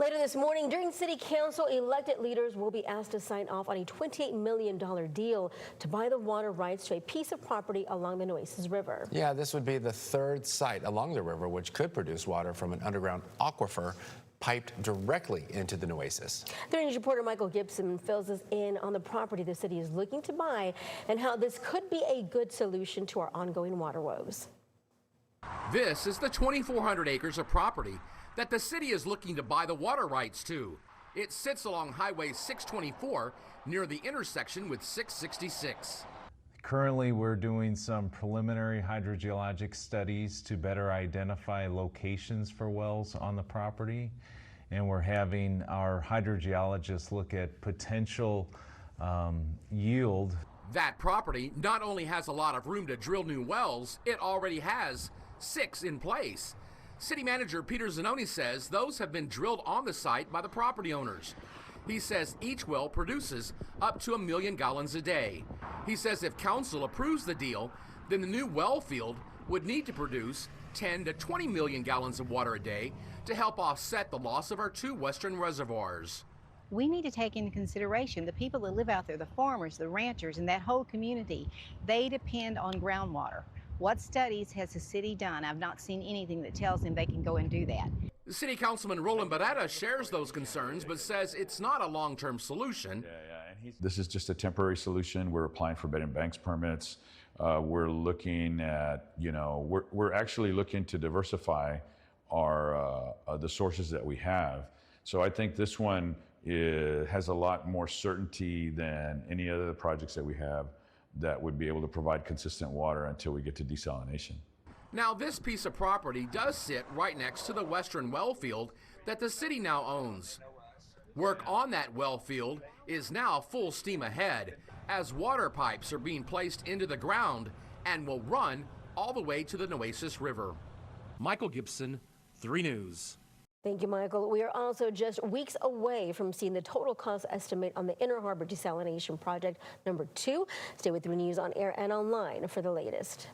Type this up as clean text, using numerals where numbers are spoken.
Later this morning, during City Council, elected leaders will be asked to sign off on a $28 million deal to buy the water rights to a piece of property along the Nueces River. Yeah, this would be the third site along the river which could produce water from an underground aquifer piped directly into the Nueces. 3 News reporter Michael Gibson fills us in on the property the city is looking to buy and how this could be a good solution to our ongoing water woes. This is the 2,400 acres of property that the city is looking to buy the water rights to. It sits along Highway 624 near the intersection with 666. Currently, we're doing some preliminary hydrogeologic studies to better identify locations for wells on the property. And we're having our hydrogeologists look at potential yield. That property not only has a lot of room to drill new wells, it already has 6 in place. City Manager Peter Zanoni says those have been drilled on the site by the property owners. He says each well produces up to 1 million gallons a day. He says if council approves the deal, then the new well field would need to produce 10 to 20 million gallons of water a day to help offset the loss of our 2 western reservoirs. We need to take into consideration the people that live out there, the farmers, the ranchers, and that whole community. They depend on groundwater. What studies has the city done? I've not seen anything that tells them they can go and do that. City Councilman Roland Barrera shares those concerns, but says it's not a long-term solution. This is just a temporary solution. We're applying for bed and banks permits. We're looking at, we're actually looking to diversify our the sources that we have. So I think this one has a lot more certainty than any other projects that we have that would be able to provide consistent water until we get to desalination. Now, this piece of property does sit right next to the western well field that the city now owns. Work on that well field is now full steam ahead as water pipes are being placed into the ground and will run all the way to the Nueces River. Michael Gibson, 3 News. Thank you, Michael. We are also just weeks away from seeing the total cost estimate on the Inner Harbor Desalination Project number 2. Stay with 3 News on air and online for the latest.